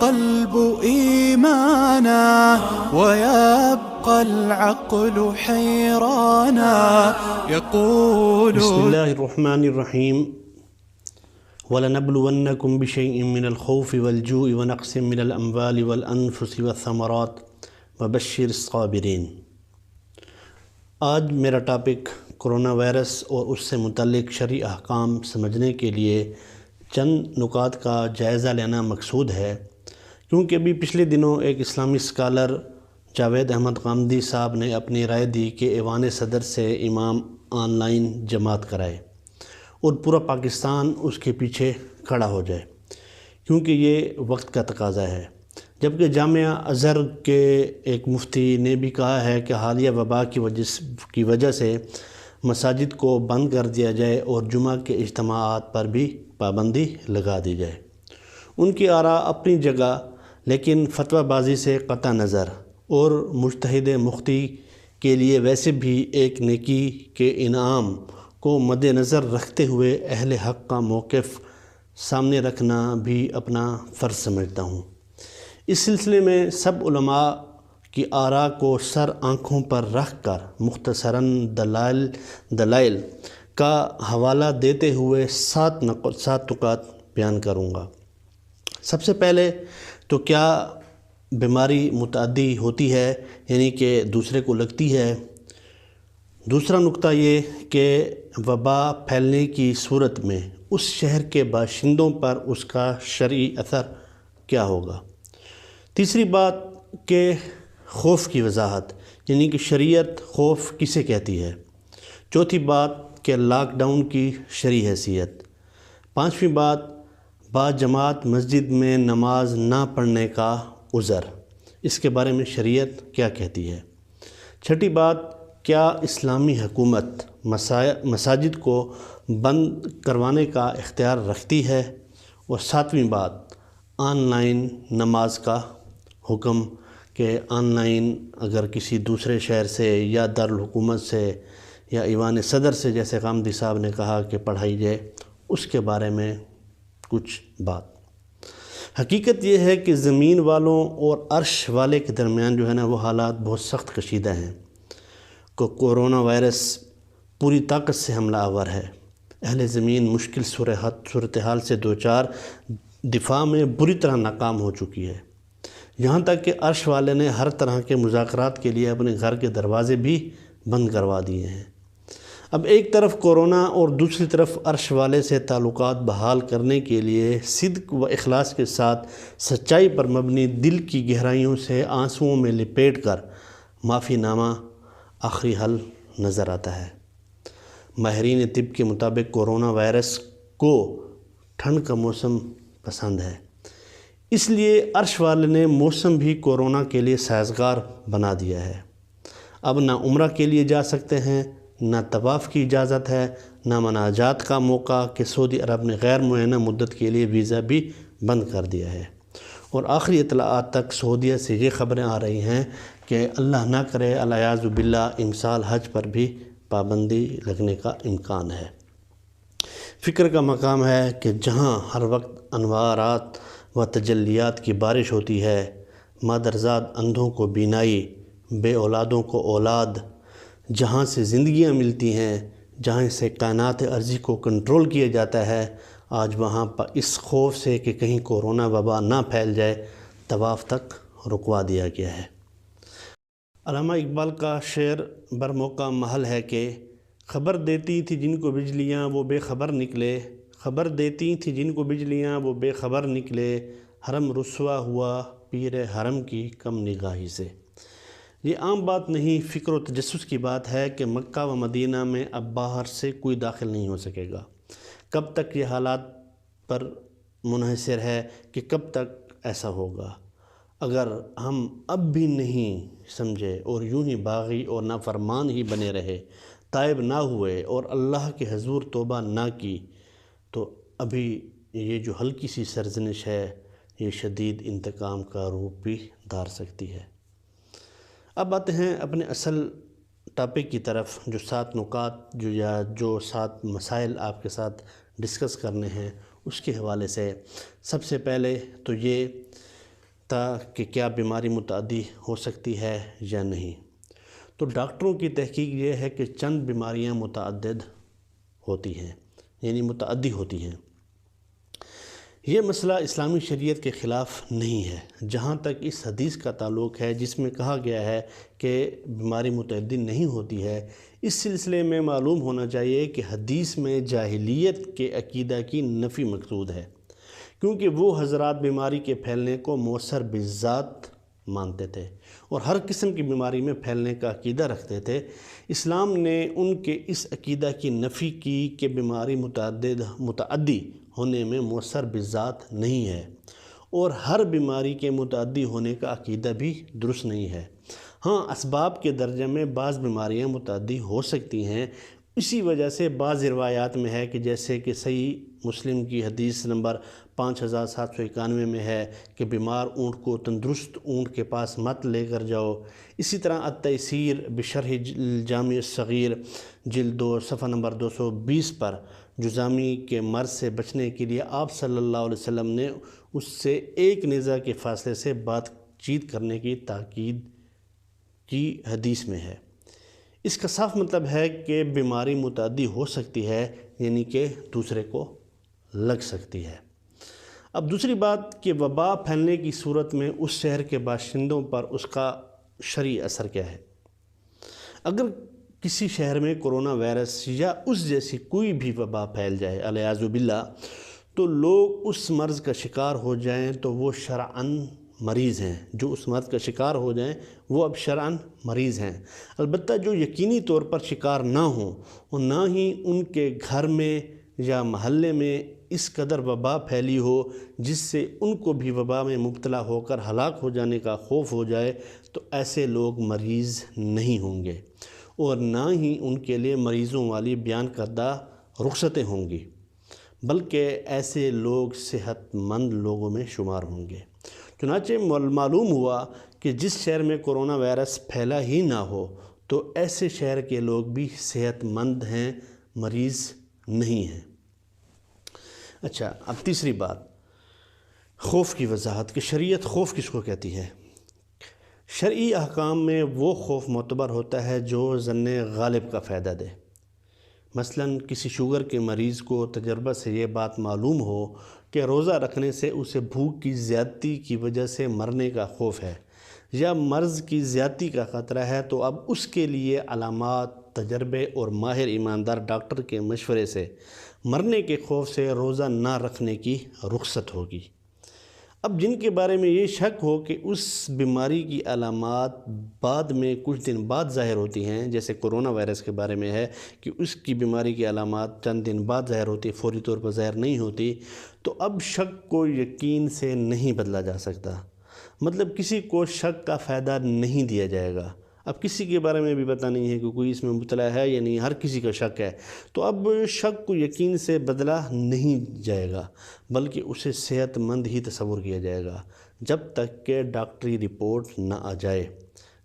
القلب إيمانا ويبقى العقل حيرانا يقول بسم الله الرحمن الرحيم وَلَنَبْلُوَنَّكُمْ بِشَيْءٍ مِّنَ الْخَوْفِ وَالْجُوعِ وَنَقْصٍ مِّنَ الْأَمْوَالِ وَالْأَنفُسِ وَالثَّمَرَاتِ وَبَشِّرِ الصَّابِرِينَ۔ آج میرا ٹاپک کرونا وائرس اور اس سے متعلق شرعی احکام سمجھنے کے لیے چند نکات کا جائزہ لینا مقصود ہے، کیونکہ ابھی پچھلے دنوں ایک اسلامی اسکالر جاوید احمد غامدی صاحب نے اپنی رائے دی کہ ایوان صدر سے امام آن لائن جماعت کرائے اور پورا پاکستان اس کے پیچھے کھڑا ہو جائے، کیونکہ یہ وقت کا تقاضا ہے۔ جبکہ جامعہ ازہر کے ایک مفتی نے بھی کہا ہے کہ حالیہ وبا کی وجہ سے مساجد کو بند کر دیا جائے اور جمعہ کے اجتماعات پر بھی پابندی لگا دی جائے۔ ان کی آراء اپنی جگہ، لیکن فتویٰ بازی سے قطع نظر اور مجتہد مختی کے لیے ویسے بھی ایک نیکی کے انعام کو مد نظر رکھتے ہوئے اہل حق کا موقف سامنے رکھنا بھی اپنا فرض سمجھتا ہوں۔ اس سلسلے میں سب علماء کی آراء کو سر آنکھوں پر رکھ کر مختصراً دلائل کا حوالہ دیتے ہوئے سات نکات بیان کروں گا۔ سب سے پہلے تو کیا بیماری متعدی ہوتی ہے، یعنی کہ دوسرے کو لگتی ہے؟ دوسرا نکتہ یہ کہ وبا پھیلنے کی صورت میں اس شہر کے باشندوں پر اس کا شرعی اثر کیا ہوگا؟ تیسری بات کہ خوف کی وضاحت، یعنی کہ شریعت خوف کسے کہتی ہے؟ چوتھی بات کہ لاک ڈاؤن کی شرعی حیثیت۔ پانچویں بات باجماعت مسجد میں نماز نہ پڑھنے کا عذر، اس کے بارے میں شریعت کیا کہتی ہے؟ چھٹی بات کیا اسلامی حکومت مساجد کو بند کروانے کا اختیار رکھتی ہے؟ اور ساتویں بات آن لائن نماز کا حکم، کہ آن لائن اگر کسی دوسرے شہر سے یا دارالحکومت سے یا ایوان صدر سے، جیسے غامدی صاحب نے کہا کہ پڑھائی جائے، اس کے بارے میں کچھ بات۔ حقیقت یہ ہے کہ زمین والوں اور عرش والے کے درمیان جو ہے نا وہ حالات بہت سخت کشیدہ ہیں۔ کورونا وائرس پوری طاقت سے حملہ آور ہے۔ اہل زمین مشکل صورتحال سے دوچار دفاع میں بری طرح ناکام ہو چکی ہے، یہاں تک کہ عرش والے نے ہر طرح کے مذاکرات کے لیے اپنے گھر کے دروازے بھی بند کروا دیے ہیں۔ اب ایک طرف کورونا اور دوسری طرف عرش والے سے تعلقات بحال کرنے کے لیے صدق و اخلاص کے ساتھ سچائی پر مبنی دل کی گہرائیوں سے آنسوؤں میں لپیٹ کر معافی نامہ آخری حل نظر آتا ہے۔ ماہرین طب کے مطابق کورونا وائرس کو ٹھنڈ کا موسم پسند ہے، اس لیے عرش والے نے موسم بھی کورونا کے لیے سازگار بنا دیا ہے۔ اب نہ عمرہ کے لیے جا سکتے ہیں، نہ طواف کی اجازت ہے، نہ مناجات کا موقع، کہ سعودی عرب نے غیر معینہ مدت کے لیے ویزا بھی بند کر دیا ہے۔ اور آخری اطلاعات تک سعودیہ سے یہ خبریں آ رہی ہیں کہ اللہ نہ کرے العیاذ باللہ امسال حج پر بھی پابندی لگنے کا امکان ہے۔ فکر کا مقام ہے کہ جہاں ہر وقت انوارات و تجلیات کی بارش ہوتی ہے، مادرزاد اندھوں کو بینائی، بے اولادوں کو اولاد، جہاں سے زندگیاں ملتی ہیں، جہاں سے کائنات ارضی کو کنٹرول کیا جاتا ہے، آج وہاں پر اس خوف سے کہ کہیں کورونا وبا نہ پھیل جائے طواف تک رکوا دیا گیا ہے۔ علامہ اقبال کا شعر برموقع محل ہے کہ خبر دیتی تھی جن کو بجلیاں وہ بے خبر نکلے، خبر دیتی تھی جن کو بجلیاں وہ بے خبر نکلے، حرم رسوا ہوا پیر حرم کی کم نگاہی سے۔ یہ عام بات نہیں، فکر و تجسس کی بات ہے کہ مکہ و مدینہ میں اب باہر سے کوئی داخل نہیں ہو سکے گا۔ کب تک یہ حالات پر منحصر ہے کہ کب تک ایسا ہوگا؟ اگر ہم اب بھی نہیں سمجھے اور یوں ہی باغی اور نافرمان ہی بنے رہے، تائب نہ ہوئے اور اللہ کے حضور توبہ نہ کی، تو ابھی یہ جو ہلکی سی سرزنش ہے یہ شدید انتقام کا روپ بھی دھار سکتی ہے۔ اب آتے ہیں اپنے اصل ٹاپک کی طرف، جو 7 نکات جو 7 مسائل آپ کے ساتھ ڈسکس کرنے ہیں اس کے حوالے سے۔ سب سے پہلے تو یہ سکتا کہ کیا بیماری متعدی ہو سکتی ہے یا نہیں۔ تو ڈاکٹروں کی تحقیق یہ ہے کہ چند بیماریاں متعدد ہوتی ہیں، یعنی متعدی ہوتی ہیں۔ یہ مسئلہ اسلامی شریعت کے خلاف نہیں ہے جہاں تک اس حدیث کا تعلق ہے جس میں کہا گیا ہے کہ بیماری متعدی نہیں ہوتی ہے۔ اس سلسلے میں معلوم ہونا چاہیے کہ حدیث میں جاہلیت کے عقیدہ کی نفی مقصود ہے، کیونکہ وہ حضرات بیماری کے پھیلنے کو مؤثر بالذات مانتے تھے اور ہر قسم کی بیماری میں پھیلنے کا عقیدہ رکھتے تھے۔ اسلام نے ان کے اس عقیدہ کی نفی کی کہ بیماری متعدی ہونے میں مؤثر بالذات نہیں ہے، اور ہر بیماری کے متعدی ہونے کا عقیدہ بھی درست نہیں ہے۔ ہاں، اسباب کے درجے میں بعض بیماریاں متعدی ہو سکتی ہیں۔ اسی وجہ سے بعض روایات میں ہے کہ جیسے کہ صحیح مسلم کی حدیث نمبر 5791 میں ہے کہ بیمار اونٹ کو تندرست اونٹ کے پاس مت لے کر جاؤ۔ اسی طرح التیسیر بشرح الجامع الصغیر جلد 2 صفحہ نمبر 220 پر جذامی کے مرض سے بچنے کے لیے آپ صلی اللہ علیہ وسلم نے اس سے ایک نیزہ کے فاصلے سے بات چیت کرنے کی تاکید کی حدیث میں ہے۔ اس کا صاف مطلب ہے کہ بیماری متعدی ہو سکتی ہے، یعنی کہ دوسرے کو لگ سکتی ہے۔ اب دوسری بات کہ وبا پھیلنے کی صورت میں اس شہر کے باشندوں پر اس کا شرعی اثر کیا ہے۔ اگر کسی شہر میں کرونا وائرس یا اس جیسی کوئی بھی وبا پھیل جائے والعیاذ باللہ، تو لوگ اس مرض کا شکار ہو جائیں تو وہ شرعاً مریض ہیں۔ جو اس مرض کا شکار ہو جائیں وہ اب شرعاً مریض ہیں۔ البتہ جو یقینی طور پر شکار نہ ہوں اور نہ ہی ان کے گھر میں یا محلے میں اس قدر وبا پھیلی ہو جس سے ان کو بھی وبا میں مبتلا ہو کر ہلاک ہو جانے کا خوف ہو جائے، تو ایسے لوگ مریض نہیں ہوں گے اور نہ ہی ان کے لیے مریضوں والی بیان کردہ رخصتیں ہوں گی، بلکہ ایسے لوگ صحت مند لوگوں میں شمار ہوں گے۔ چنانچہ معلوم ہوا کہ جس شہر میں کرونا وائرس پھیلا ہی نہ ہو تو ایسے شہر کے لوگ بھی صحت مند ہیں، مریض نہیں ہیں۔ اچھا، اب تیسری بات خوف کی وضاحت کہ شریعت خوف کس کو کہتی ہے۔ شرعی احکام میں وہ خوف معتبر ہوتا ہے جو ظن غالب کا فائدہ دے۔ مثلاً کسی شوگر کے مریض کو تجربہ سے یہ بات معلوم ہو کہ روزہ رکھنے سے اسے بھوک کی زیادتی کی وجہ سے مرنے کا خوف ہے یا مرض کی زیادتی کا خطرہ ہے، تو اب اس کے لیے علامات، تجربے اور ماہر ایماندار ڈاکٹر کے مشورے سے مرنے کے خوف سے روزہ نہ رکھنے کی رخصت ہوگی۔ اب جن کے بارے میں یہ شک ہو کہ اس بیماری کی علامات بعد میں کچھ دن بعد ظاہر ہوتی ہیں، جیسے کرونا وائرس کے بارے میں ہے کہ اس کی بیماری کی علامات چند دن بعد ظاہر ہوتی، فوری طور پر ظاہر نہیں ہوتی، تو اب شک کو یقین سے نہیں بدلا جا سکتا۔ مطلب کسی کو شک کا فائدہ نہیں دیا جائے گا۔ اب کسی کے بارے میں بھی پتہ نہیں ہے کہ کوئی اس میں مبتلا ہے یا نہیں، ہر کسی کا شک ہے، تو اب شک کو یقین سے بدلا نہیں جائے گا، بلکہ اسے صحت مند ہی تصور کیا جائے گا جب تک کہ ڈاکٹری رپورٹ نہ آ جائے،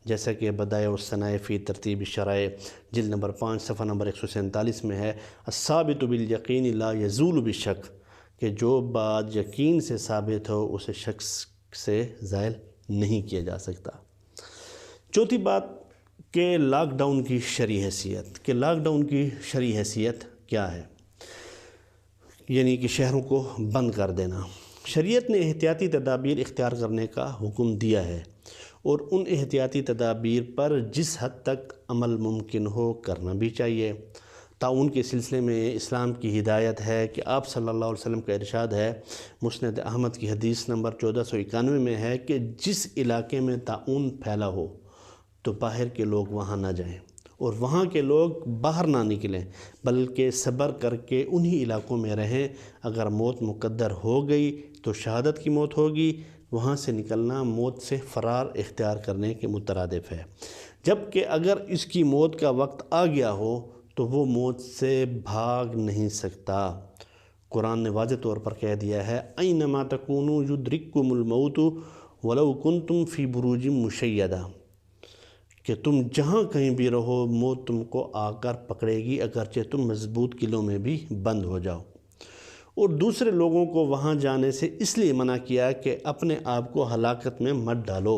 جیسا کہ بدائع الصنائع فی ترتیب الشرائع جلد نمبر 5 صفحہ نمبر 147 میں ہے، الثابت بالیقین لا یزول بالشک، کہ جو بات یقین سے ثابت ہو اسے شک سے زائل نہیں کیا جا سکتا۔ چوتھی بات کہ لاک ڈاؤن کی شرعی حیثیت، کہ لاک ڈاؤن کی شرعی حیثیت کیا ہے، یعنی کہ شہروں کو بند کر دینا۔ شریعت نے احتیاطی تدابیر اختیار کرنے کا حکم دیا ہے اور ان احتیاطی تدابیر پر جس حد تک عمل ممکن ہو کرنا بھی چاہیے۔ تعاون کے سلسلے میں اسلام کی ہدایت ہے کہ آپ صلی اللہ علیہ وسلم کا ارشاد ہے، مسند احمد کی حدیث نمبر 1491 میں ہے کہ جس علاقے میں تعاون پھیلا ہو تو باہر کے لوگ وہاں نہ جائیں اور وہاں کے لوگ باہر نہ نکلیں، بلکہ صبر کر کے انہی علاقوں میں رہیں۔ اگر موت مقدر ہو گئی تو شہادت کی موت ہوگی، وہاں سے نکلنا موت سے فرار اختیار کرنے کے مترادف ہے، جبکہ اگر اس کی موت کا وقت آ گیا ہو تو وہ موت سے بھاگ نہیں سکتا۔ قرآن نے واضح طور پر کہہ دیا ہے، اینما تکونوا یدرککم الموت ولو کنتم فی بروج مشیدہ، کہ تم جہاں کہیں بھی رہو موت تم کو آ کر پکڑے گی، اگرچہ تم مضبوط قلعوں میں بھی بند ہو جاؤ۔ اور دوسرے لوگوں کو وہاں جانے سے اس لیے منع کیا کہ اپنے آپ کو ہلاکت میں مت ڈالو،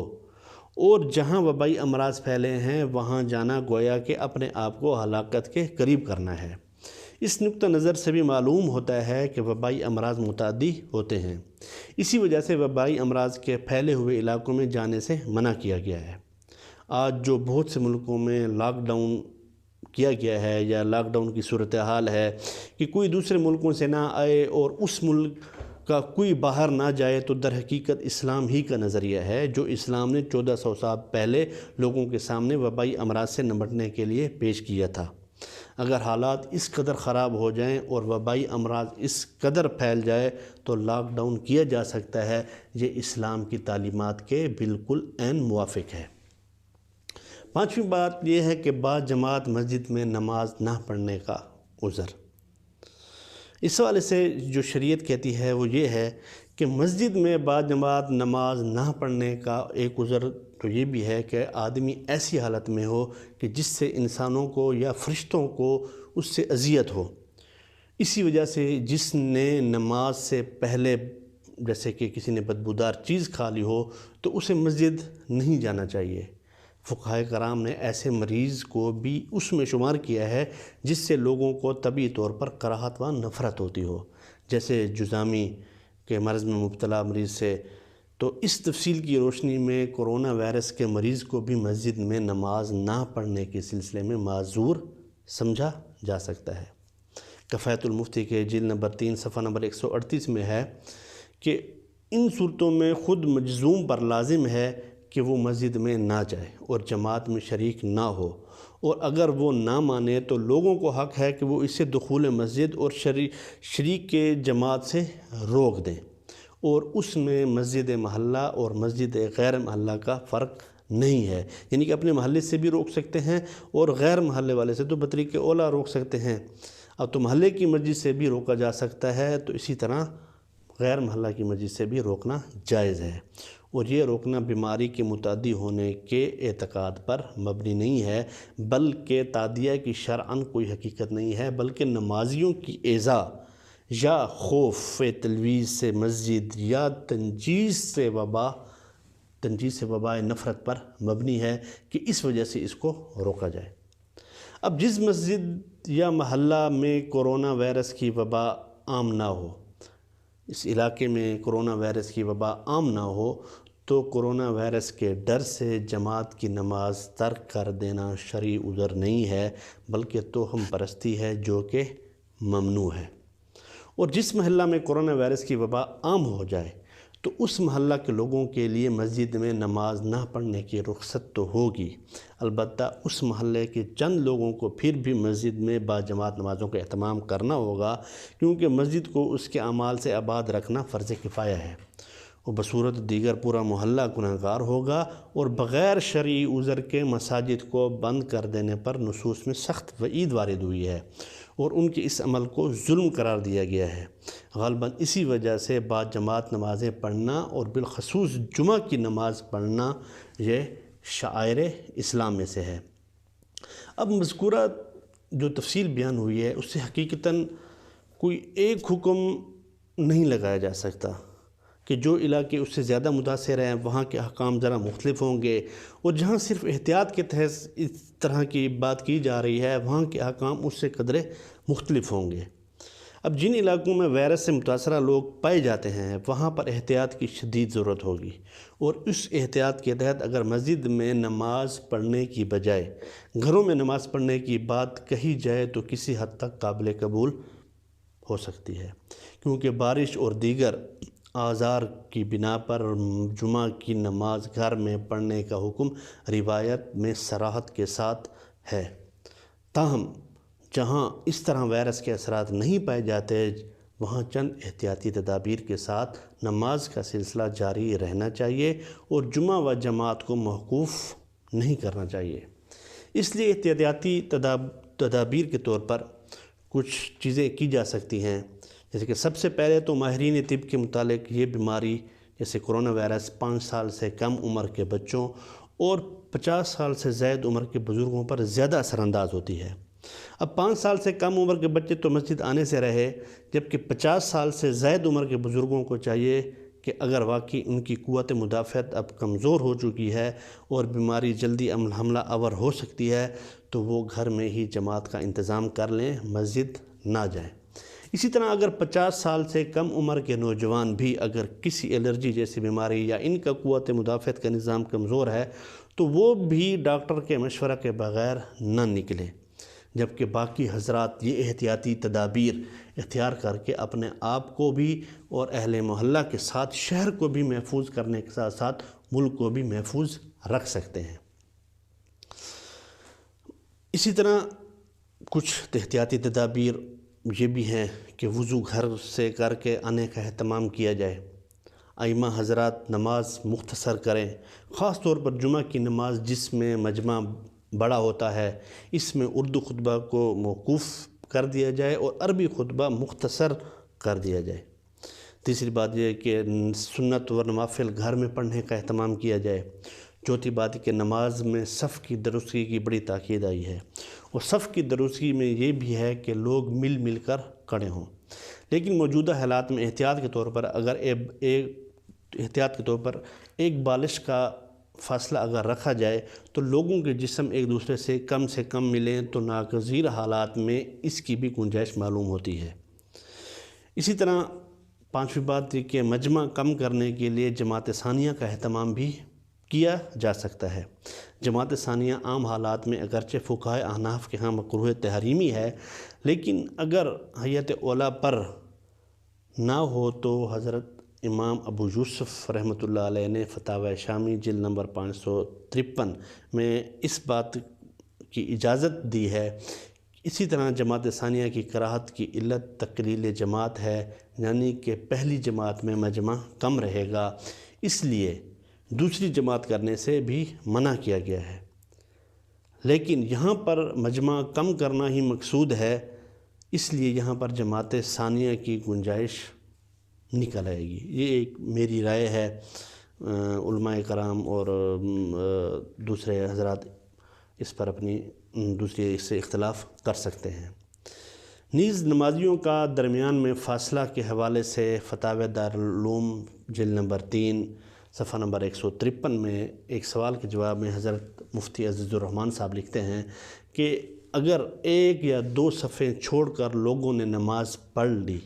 اور جہاں وبائی امراض پھیلے ہیں وہاں جانا گویا کہ اپنے آپ کو ہلاکت کے قریب کرنا ہے۔ اس نقطہ نظر سے بھی معلوم ہوتا ہے کہ وبائی امراض متعدی ہوتے ہیں، اسی وجہ سے وبائی امراض کے پھیلے ہوئے علاقوں میں جانے سے منع کیا گیا ہے۔ آج جو بہت سے ملکوں میں لاک ڈاؤن کیا گیا ہے یا لاک ڈاؤن کی صورتحال ہے کہ کوئی دوسرے ملکوں سے نہ آئے اور اس ملک کا کوئی باہر نہ جائے، تو در حقیقت اسلام ہی کا نظریہ ہے جو اسلام نے 1400 سال پہلے لوگوں کے سامنے وبائی امراض سے نمٹنے کے لیے پیش کیا تھا۔ اگر حالات اس قدر خراب ہو جائیں اور وبائی امراض اس قدر پھیل جائے تو لاک ڈاؤن کیا جا سکتا ہے۔ یہ اسلام کی تعلیمات کے بالکل عین موافق ہے۔ پانچویں بات یہ ہے کہ با جماعت مسجد میں نماز نہ پڑھنے کا عذر۔ اس حوالے سے جو شریعت کہتی ہے وہ یہ ہے کہ مسجد میں با جماعت نماز نہ پڑھنے کا ایک عذر تو یہ بھی ہے کہ آدمی ایسی حالت میں ہو کہ جس سے انسانوں کو یا فرشتوں کو اس سے اذیت ہو، اسی وجہ سے جس نے نماز سے پہلے جیسے کہ کسی نے بدبودار چیز کھا لی ہو تو اسے مسجد نہیں جانا چاہیے۔ فقہائے کرام نے ایسے مریض کو بھی اس میں شمار کیا ہے جس سے لوگوں کو طبعی طور پر کراہت و نفرت ہوتی ہو، جیسے جذامی کے مرض میں مبتلا مریض سے۔ تو اس تفصیل کی روشنی میں کرونا وائرس کے مریض کو بھی مسجد میں نماز نہ پڑھنے کے سلسلے میں معذور سمجھا جا سکتا ہے۔ کفایت المفتی کے جلد نمبر 3 صفحہ نمبر 138 میں ہے کہ ان صورتوں میں خود مجزوم پر لازم ہے کہ وہ مسجد میں نہ جائے اور جماعت میں شریک نہ ہو، اور اگر وہ نہ مانے تو لوگوں کو حق ہے کہ وہ اسے دخول مسجد اور شریک کے جماعت سے روک دیں، اور اس میں مسجد محلہ اور مسجد غیر محلہ کا فرق نہیں ہے، یعنی کہ اپنے محلے سے بھی روک سکتے ہیں اور غیر محلے والے سے تو بطریق اولا روک سکتے ہیں۔ اب تو محلے کی مسجد سے بھی روکا جا سکتا ہے، تو اسی طرح غیر محلہ کی مسجد سے بھی روکنا جائز ہے، اور یہ روکنا بیماری کے متعدی ہونے کے اعتقاد پر مبنی نہیں ہے، بلکہ تعدیہ کی شرعاً کوئی حقیقت نہیں ہے، بلکہ نمازیوں کی ایذا یا خوف تلویث سے مسجد یا تنجیس سے وبائے نفرت پر مبنی ہے کہ اس وجہ سے اس کو روکا جائے۔ اب جس مسجد یا محلہ میں کرونا وائرس کی وبا عام نہ ہو، اس علاقے میں کرونا وائرس کی وبا عام نہ ہو، تو کرونا وائرس کے ڈر سے جماعت کی نماز ترک کر دینا شرعی عذر نہیں ہے، بلکہ توہم پرستی ہے جو کہ ممنوع ہے۔ اور جس محلہ میں کرونا وائرس کی وبا عام ہو جائے تو اس محلہ کے لوگوں کے لیے مسجد میں نماز نہ پڑھنے کی رخصت تو ہوگی، البتہ اس محلے کے چند لوگوں کو پھر بھی مسجد میں باجماعت نمازوں کا اہتمام کرنا ہوگا، کیونکہ مسجد کو اس کے اعمال سے آباد رکھنا فرض کفایہ ہے، اور بصورت دیگر پورا محلہ گنہگار ہوگا، اور بغیر شرعی عذر کے مساجد کو بند کر دینے پر نصوص میں سخت وعید وارد ہوئی ہے، اور ان کے اس عمل کو ظلم قرار دیا گیا ہے۔ غالباً اسی وجہ سے بعد جماعت نمازیں پڑھنا اور بالخصوص جمعہ کی نماز پڑھنا یہ شعائر اسلام میں سے ہے۔ اب مذکورہ جو تفصیل بیان ہوئی ہے اس سے حقیقتاً کوئی ایک حکم نہیں لگایا جا سکتا کہ جو علاقے اس سے زیادہ متاثر ہیں وہاں کے احکام ذرا مختلف ہوں گے، اور جہاں صرف احتیاط کے تحت اس طرح کی بات کی جا رہی ہے وہاں کے احکام اس سے قدرے مختلف ہوں گے۔ اب جن علاقوں میں وائرس سے متاثرہ لوگ پائے جاتے ہیں وہاں پر احتیاط کی شدید ضرورت ہوگی، اور اس احتیاط کے تحت اگر مسجد میں نماز پڑھنے کی بجائے گھروں میں نماز پڑھنے کی بات کہی جائے تو کسی حد تک قابل قبول ہو سکتی ہے، کیونکہ بارش اور دیگر آزار کی بنا پر جمعہ کی نماز گھر میں پڑھنے کا حکم روایت میں صراحت کے ساتھ ہے۔ تاہم جہاں اس طرح وائرس کے اثرات نہیں پائے جاتے وہاں چند احتیاطی تدابیر کے ساتھ نماز کا سلسلہ جاری رہنا چاہیے اور جمعہ و جماعت کو موقوف نہیں کرنا چاہیے۔ اس لیے احتیاطی تدابیر کے طور پر کچھ چیزیں کی جا سکتی ہیں، جیسے کہ سب سے پہلے تو ماہرین طب کے متعلق یہ بیماری جیسے کرونا وائرس 5 سال سے کم عمر کے بچوں اور 50 سال سے زائد عمر کے بزرگوں پر زیادہ اثر انداز ہوتی ہے، اب 5 سال سے کم عمر کے بچے تو مسجد آنے سے رہے، جبکہ 50 سال سے زائد عمر کے بزرگوں کو چاہیے کہ اگر واقعی ان کی قوت مدافعت اب کمزور ہو چکی ہے اور بیماری جلدی حملہ آور ہو سکتی ہے تو وہ گھر میں ہی جماعت کا انتظام کر لیں، مسجد نہ جائیں۔ اسی طرح اگر 50 سال سے کم عمر کے نوجوان بھی اگر کسی الرجی جیسی بیماری یا ان کا قوت مدافعت کا نظام کمزور ہے تو وہ بھی ڈاکٹر کے مشورہ کے بغیر نہ نکلیں، جبکہ باقی حضرات یہ احتیاطی تدابیر اختیار کر کے اپنے آپ کو بھی اور اہل محلہ کے ساتھ شہر کو بھی محفوظ کرنے کے ساتھ ساتھ ملک کو بھی محفوظ رکھ سکتے ہیں۔ اسی طرح کچھ احتیاطی تدابیر یہ بھی ہیں کہ وضو گھر سے کر کے آنے کا اہتمام کیا جائے، ائمہ حضرات نماز مختصر کریں، خاص طور پر جمعہ کی نماز جس میں مجمع بڑا ہوتا ہے، اس میں اردو خطبہ کو موقوف کر دیا جائے اور عربی خطبہ مختصر کر دیا جائے۔ تیسری بات یہ ہے کہ سنت و نوافل گھر میں پڑھنے کا اہتمام کیا جائے۔ چوتھی بات کہ نماز میں صف کی درستگی کی بڑی تاکید آئی ہے، اور صف کی درستگی میں یہ بھی ہے کہ لوگ مل مل کر کھڑے ہوں، لیکن موجودہ حالات میں احتیاط کے طور پر ایک بالش کا فاصلہ اگر رکھا جائے تو لوگوں کے جسم ایک دوسرے سے کم ملیں تو ناگزیر حالات میں اس کی بھی گنجائش معلوم ہوتی ہے۔ اسی طرح پانچویں بات یہ کہ مجمع کم کرنے کے لیے جماعت ثانیہ کا اہتمام بھی کیا جا سکتا ہے۔ جماعت ثانیہ عام حالات میں اگرچہ فقہائے احناف کے ہاں مکروہ تحریمی ہے، لیکن اگر ہیئت اولیٰ پر نہ ہو تو حضرت امام ابو یوسف رحمۃ اللہ علیہ نے فتاوی شامی جلد نمبر 553 میں اس بات کی اجازت دی ہے۔ اسی طرح جماعت ثانیہ کی کراہت کی علت تقلیل جماعت ہے، یعنی کہ پہلی جماعت میں مجمع کم رہے گا، اس لیے دوسری جماعت کرنے سے بھی منع کیا گیا ہے، لیکن یہاں پر مجمع کم کرنا ہی مقصود ہے، اس لیے یہاں پر جماعت ثانیہ کی گنجائش نکل آئے گی۔ یہ ایک میری رائے ہے، علماء کرام اور دوسرے حضرات اس پر اپنی دوسری اس سے اختلاف کر سکتے ہیں۔ نیز نمازیوں کا درمیان میں فاصلہ کے حوالے سے فتاوی دارالعلوم جلد نمبر 3 صفحہ نمبر 153 میں ایک سوال کے جواب میں حضرت مفتی عزیز الرحمن صاحب لکھتے ہیں کہ اگر ایک یا دو صفیں چھوڑ کر لوگوں نے نماز پڑھ لی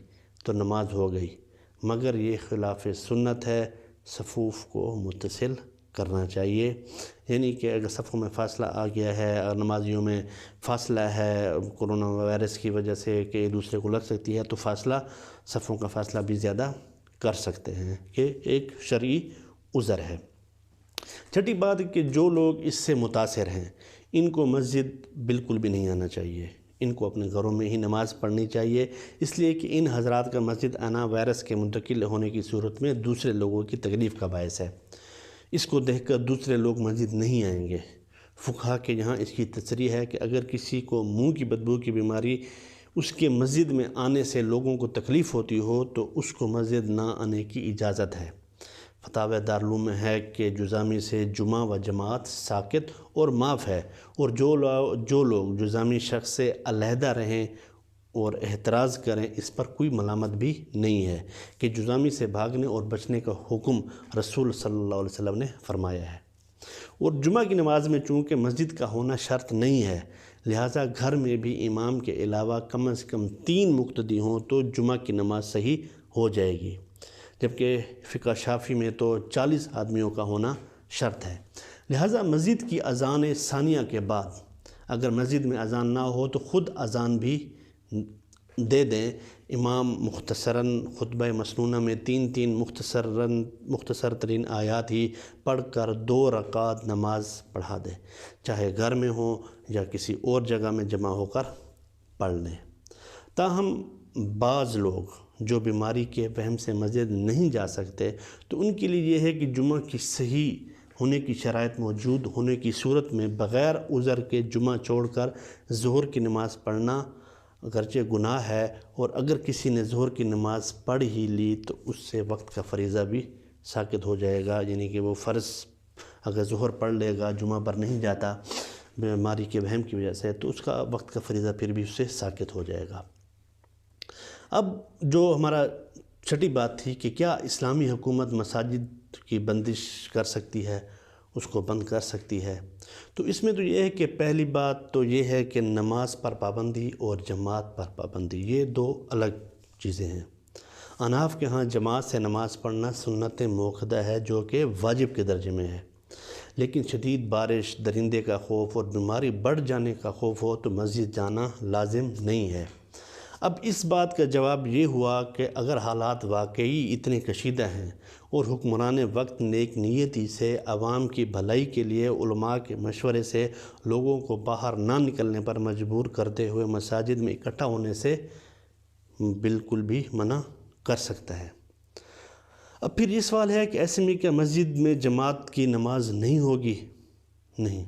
تو نماز ہو گئی، مگر یہ خلاف سنت ہے، صفوف کو متصل کرنا چاہیے۔ یعنی کہ اگر صفوں میں فاصلہ آ گیا ہے اور نمازیوں میں فاصلہ ہے کرونا وائرس کی وجہ سے کہ ایک دوسرے کو لگ سکتی ہے، تو صفوں کا فاصلہ بھی زیادہ کر سکتے ہیں، کہ ایک شرعی عذر ہے۔ چھٹی بات کہ جو لوگ اس سے متاثر ہیں ان کو مسجد بالکل بھی نہیں آنا چاہیے، ان کو اپنے گھروں میں ہی نماز پڑھنی چاہیے، اس لیے کہ ان حضرات کا مسجد آنا وائرس کے منتقل ہونے کی صورت میں دوسرے لوگوں کی تکلیف کا باعث ہے۔ اس کو دیکھ کر دوسرے لوگ مسجد نہیں آئیں گے۔ فقہا کے یہاں اس کی تصریح ہے کہ اگر کسی کو منہ کی بدبو کی بیماری اس کے مسجد میں آنے سے لوگوں کو تکلیف ہوتی ہو تو اس کو مسجد نہ آنے کی اجازت ہے۔ فتاوی دارالعلوم میں ہے کہ جزامی سے جمعہ و جماعت ساقط اور معاف ہے، اور جو لوگ جزامی شخص سے علیحدہ رہیں اور احتراز کریں اس پر کوئی ملامت بھی نہیں ہے، کہ جزامی سے بھاگنے اور بچنے کا حکم رسول صلی اللہ علیہ وسلم نے فرمایا ہے۔ اور جمعہ کی نماز میں چونکہ مسجد کا ہونا شرط نہیں ہے، لہٰذا گھر میں بھی امام کے علاوہ کم از کم 3 مقتدی ہوں تو جمعہ کی نماز صحیح ہو جائے گی، جبکہ فقہ شافعی میں تو 40 آدمیوں کا ہونا شرط ہے۔ لہٰذا مسجد کی اذان ثانیہ کے بعد اگر مسجد میں اذان نہ ہو تو خود اذان بھی دے دیں، امام مختصراً خطبہ مسنونہ میں 3 مختصر ترین آیات ہی پڑھ کر 2 رکعت نماز پڑھا دیں، چاہے گھر میں ہو یا کسی اور جگہ میں جمع ہو کر پڑھ لیں۔ تاہم بعض لوگ جو بیماری کے وہم سے مسجد نہیں جا سکتے تو ان کے لیے یہ ہے کہ جمعہ کی صحیح ہونے کی شرائط موجود ہونے کی صورت میں بغیر عذر کے جمعہ چھوڑ کر ظہر کی نماز پڑھنا اگرچہ گناہ ہے، اور اگر کسی نے ظہر کی نماز پڑھ ہی لی تو اس سے وقت کا فریضہ بھی ساقط ہو جائے گا، یعنی کہ وہ فرض اگر ظہر پڑھ لے گا جمعہ پر نہیں جاتا، بیماری کے وہم کی وجہ سے، تو اس کا وقت کا فریضہ پھر بھی اس سے ساقط ہو جائے گا۔ اب جو ہمارا چھٹی بات تھی کہ کیا اسلامی حکومت مساجد کی بندش کر سکتی ہے، اس کو بند کر سکتی ہے، تو اس میں تو یہ ہے کہ پہلی بات تو یہ ہے کہ نماز پر پابندی اور جماعت پر پابندی، یہ دو الگ چیزیں ہیں۔ احناف کے ہاں جماعت سے نماز پڑھنا سنت موقدہ ہے جو کہ واجب کے درجے میں ہے، لیکن شدید بارش، درندے کا خوف اور بیماری بڑھ جانے کا خوف ہو تو مسجد جانا لازم نہیں ہے۔ اب اس بات کا جواب یہ ہوا کہ اگر حالات واقعی اتنے کشیدہ ہیں اور حکمران وقت نیک نیتی سے عوام کی بھلائی کے لیے علماء کے مشورے سے لوگوں کو باہر نہ نکلنے پر مجبور کرتے ہوئے مساجد میں اکٹھا ہونے سے بالکل بھی منع کر سکتا ہے۔ اب پھر یہ سوال ہے کہ ایسے میں کیا مسجد میں جماعت کی نماز نہیں ہوگی؟ نہیں،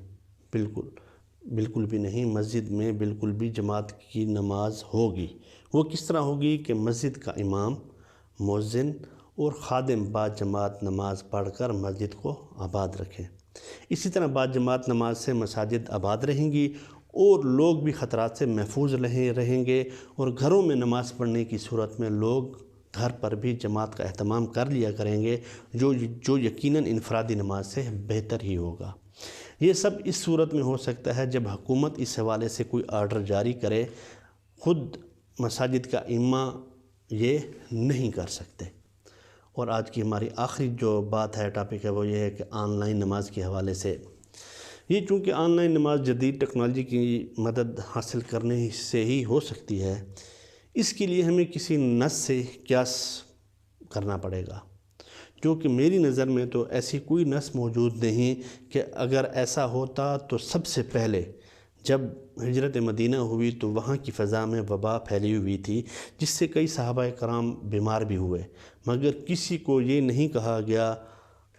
بالکل بھی نہیں، مسجد میں بالکل بھی جماعت کی نماز ہوگی۔ وہ کس طرح ہوگی کہ مسجد کا امام، مؤذن اور خادم بعد جماعت نماز پڑھ کر مسجد کو آباد رکھیں۔ اسی طرح بعد جماعت نماز سے مساجد آباد رہیں گی اور لوگ بھی خطرات سے محفوظ رہیں گے، اور گھروں میں نماز پڑھنے کی صورت میں لوگ گھر پر بھی جماعت کا اہتمام کر لیا کریں گے، جو یقیناً انفرادی نماز سے بہتر ہی ہوگا۔ یہ سب اس صورت میں ہو سکتا ہے جب حکومت اس حوالے سے کوئی آرڈر جاری کرے، خود مساجد کا امام یہ نہیں کر سکتے۔ اور آج کی ہماری آخری جو بات ہے، ٹاپک ہے، وہ یہ ہے کہ آن لائن نماز کے حوالے سے یہ چونکہ آن لائن نماز جدید ٹیکنالوجی کی مدد حاصل کرنے سے ہی ہو سکتی ہے، اس کے لیے ہمیں کسی نص سے قیاس کرنا پڑے گا، جو کہ میری نظر میں تو ایسی کوئی نص موجود نہیں کہ اگر ایسا ہوتا تو سب سے پہلے جب ہجرت مدینہ ہوئی تو وہاں کی فضا میں وبا پھیلی ہوئی تھی، جس سے کئی صحابہ کرام بیمار بھی ہوئے، مگر کسی کو یہ نہیں کہا گیا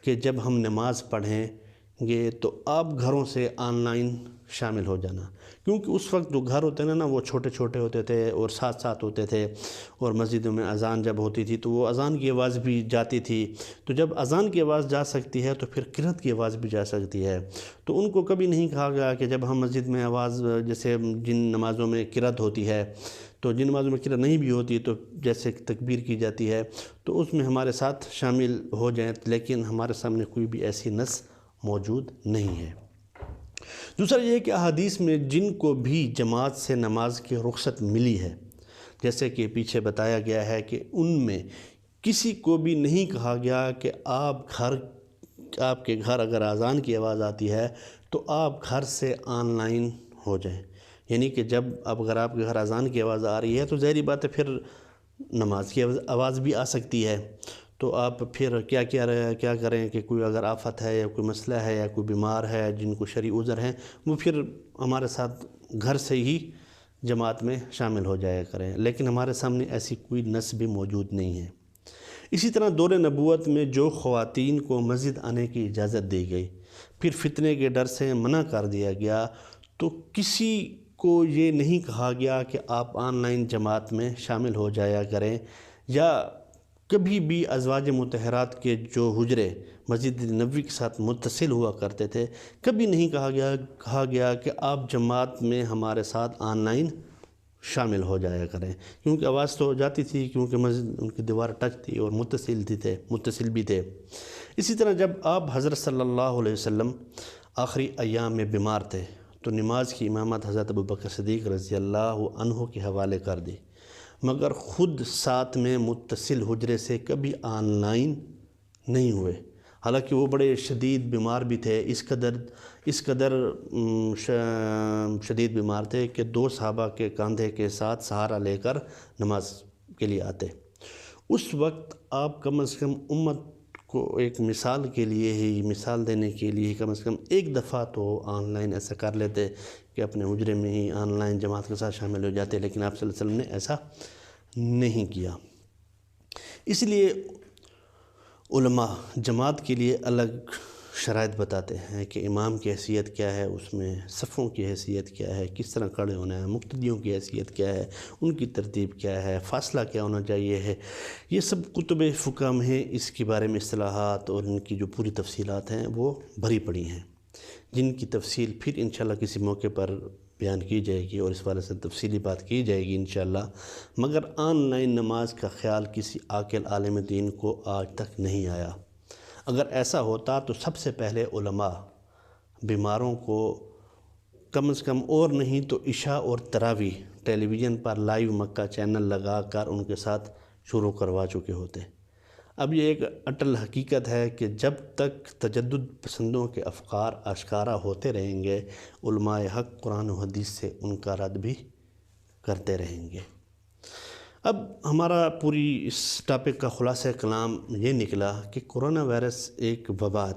کہ جب ہم نماز پڑھیں گے تو آپ گھروں سے آن لائن شامل ہو جانا، کیونکہ اس وقت جو گھر ہوتے ہیں نا وہ چھوٹے چھوٹے ہوتے تھے اور ساتھ ساتھ ہوتے تھے، اور مسجدوں میں اذان جب ہوتی تھی تو وہ اذان کی آواز بھی جاتی تھی، تو جب اذان کی آواز جا سکتی ہے تو پھر قرأت کی آواز بھی جا سکتی ہے۔ تو ان کو کبھی نہیں کہا گیا کہ جب ہم مسجد میں آواز، جیسے جن نمازوں میں قرأت ہوتی ہے، تو جن نمازوں میں قرأت نہیں بھی ہوتی تو جیسے تکبیر کی جاتی ہے تو اس میں ہمارے ساتھ شامل ہو جائیں، لیکن ہمارے سامنے کوئی بھی ایسی نص موجود نہیں ہے۔ دوسرا یہ ہے کہ احادیث میں جن کو بھی جماعت سے نماز کی رخصت ملی ہے، جیسے کہ پیچھے بتایا گیا ہے کہ ان میں کسی کو بھی نہیں کہا گیا کہ آپ کے گھر اگر اذان کی آواز آتی ہے تو آپ گھر سے آن لائن ہو جائیں، یعنی کہ جب اگر آپ کے گھر اذان کی آواز آ رہی ہے تو ظاہری بات ہے پھر نماز کی آواز بھی آ سکتی ہے، تو آپ پھر کیا کریں کہ کوئی اگر آفت ہے یا کوئی مسئلہ ہے یا کوئی بیمار ہے جن کو شرعی عذر ہیں، وہ پھر ہمارے ساتھ گھر سے ہی جماعت میں شامل ہو جایا کریں، لیکن ہمارے سامنے ایسی کوئی نص بھی موجود نہیں ہے۔ اسی طرح دور نبوت میں جو خواتین کو مسجد آنے کی اجازت دی گئی، پھر فتنے کے ڈر سے منع کر دیا گیا، تو کسی کو یہ نہیں کہا گیا کہ آپ آن لائن جماعت میں شامل ہو جایا کریں، یا کبھی بھی ازواج مطہرات کے جو حجرے مسجد نبوی کے ساتھ متصل ہوا کرتے تھے، کبھی نہیں کہا گیا کہ آپ جماعت میں ہمارے ساتھ آن لائن شامل ہو جایا کریں، کیونکہ آواز تو جاتی تھی، کیونکہ مسجد ان کی دیوار ٹچ تھی اور متصل بھی تھے۔ اسی طرح جب آپ حضرت صلی اللہ علیہ وسلم آخری ایام میں بیمار تھے تو نماز کی امامت حضرت ابوبکر صدیق رضی اللہ عنہ کے حوالے کر دی، مگر خود ساتھ میں متصل حجرے سے کبھی آن لائن نہیں ہوئے، حالانکہ وہ بڑے شدید بیمار بھی تھے، اس قدر شدید بیمار تھے کہ 2 صحابہ کے کاندھے کے ساتھ سہارا لے کر نماز کے لیے آتے۔ اس وقت آپ کم از کم امت کو ایک مثال دینے کے لیے کم از کم ایک دفعہ تو آن لائن ایسا کر لیتے کہ اپنے حجرے میں ہی آن لائن جماعت کے ساتھ شامل ہو جاتے، لیکن آپ صلی اللہ علیہ وسلم نے ایسا نہیں کیا۔ اس لیے علماء جماعت کے لیے الگ شرائط بتاتے ہیں کہ امام کی حیثیت کیا ہے، اس میں صفوں کی حیثیت کیا ہے، کس طرح کھڑے ہونا ہے، مقتدیوں کی حیثیت کیا ہے، ان کی ترتیب کیا ہے، فاصلہ کیا ہونا چاہیے ہے، یہ سب کتب فقہ میں اس کے بارے میں اصطلاحات اور ان کی جو پوری تفصیلات ہیں وہ بھری پڑی ہیں، جن کی تفصیل پھر انشاءاللہ کسی موقع پر بیان کی جائے گی اور اس والے سے تفصیلی بات کی جائے گی انشاءاللہ۔ مگر آن لائن نماز کا خیال کسی عاقل عالم دین کو آج تک نہیں آیا۔ اگر ایسا ہوتا تو سب سے پہلے علماء بیماروں کو کم از کم اور نہیں تو عشاء اور تراویح ٹیلی ویژن پر لائیو مکہ چینل لگا کر ان کے ساتھ شروع کروا چکے ہوتے۔ اب یہ ایک اٹل حقیقت ہے کہ جب تک تجدد پسندوں کے افکار آشکارا ہوتے رہیں گے، علماء حق قرآن و حدیث سے ان کا رد بھی کرتے رہیں گے۔ اب ہمارا پوری اس ٹاپک کا خلاصہ کلام یہ نکلا کہ کرونا وائرس ایک وبا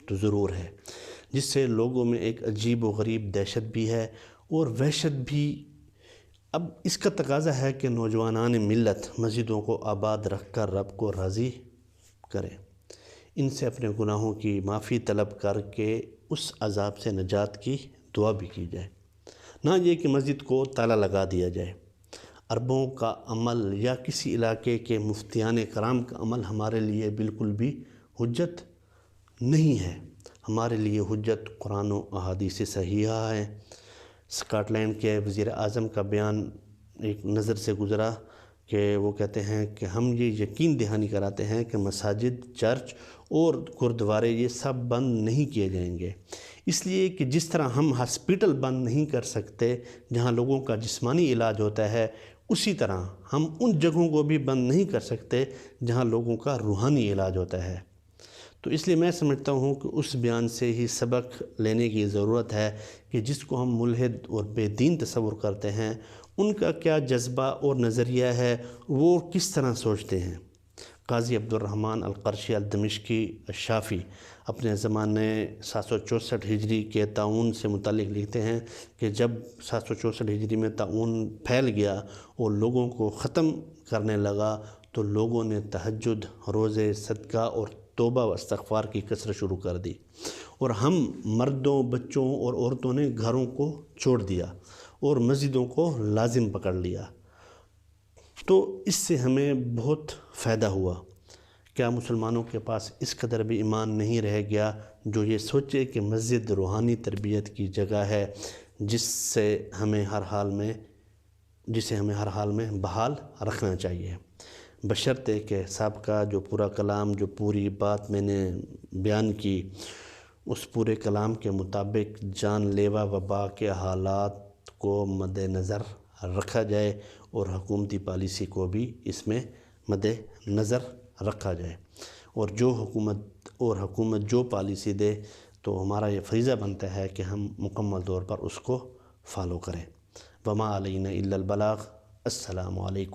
تو ضرور ہے، جس سے لوگوں میں ایک عجیب و غریب دہشت بھی ہے اور وحشت بھی۔ اب اس کا تقاضا ہے کہ نوجوانان ملت مسجدوں کو آباد رکھ کر رب کو راضی کریں، ان سے اپنے گناہوں کی معافی طلب کر کے اس عذاب سے نجات کی دعا بھی کی جائے، نہ یہ کہ مسجد کو تالا لگا دیا جائے۔ عربوں کا عمل یا کسی علاقے کے مفتیان کرام کا عمل ہمارے لیے بالکل بھی حجت نہیں ہے۔ ہمارے لیے حجت قرآن و احادیث صحیحہ ہے۔ اسکاٹ لینڈ کے وزیر اعظم کا بیان ایک نظر سے گزرا کہ وہ کہتے ہیں کہ ہم یہ یقین دہانی کراتے ہیں کہ مساجد، چرچ اور گردوارے یہ سب بند نہیں کیے جائیں گے، اس لیے کہ جس طرح ہم ہاسپٹل بند نہیں کر سکتے جہاں لوگوں کا جسمانی علاج ہوتا ہے، اسی طرح ہم ان جگہوں کو بھی بند نہیں کر سکتے جہاں لوگوں کا روحانی علاج ہوتا ہے۔ تو اس لیے میں سمجھتا ہوں کہ اس بیان سے ہی سبق لینے کی ضرورت ہے کہ جس کو ہم ملحد اور بے دین تصور کرتے ہیں، ان کا کیا جذبہ اور نظریہ ہے، وہ کس طرح سوچتے ہیں۔ قاضی عبد الرحمن القرشی الدمشقی الشافعی اپنے زمانے 764 ہجری کے طاعون سے متعلق لکھتے ہیں کہ جب 764 ہجری میں طاعون پھیل گیا اور لوگوں کو ختم کرنے لگا تو لوگوں نے تہجد، روزے، صدقہ اور توبہ و استغفار کی کثرت شروع کر دی، اور ہم مردوں، بچوں اور عورتوں نے گھروں کو چھوڑ دیا اور مسجدوں کو لازم پکڑ لیا۔ تو اس سے ہمیں بہت فائدہ ہوا۔ کیا مسلمانوں کے پاس اس قدر بھی ایمان نہیں رہ گیا جو یہ سوچے کہ مسجد روحانی تربیت کی جگہ ہے جسے ہمیں ہر حال میں بحال رکھنا چاہیے، بشرطے کہ سابقہ جو پورا کلام، جو پوری بات میں نے بیان کی، اس پورے کلام کے مطابق جان لیوا وبا کے حالات کو مد نظر رکھا جائے اور حکومتی پالیسی کو بھی اس میں مد نظر رکھا جائے، اور حکومت جو پالیسی دے تو ہمارا یہ فریضہ بنتا ہے کہ ہم مکمل طور پر اس کو فالو کریں۔ وما علینا الا البلاغ۔ السلام علیکم۔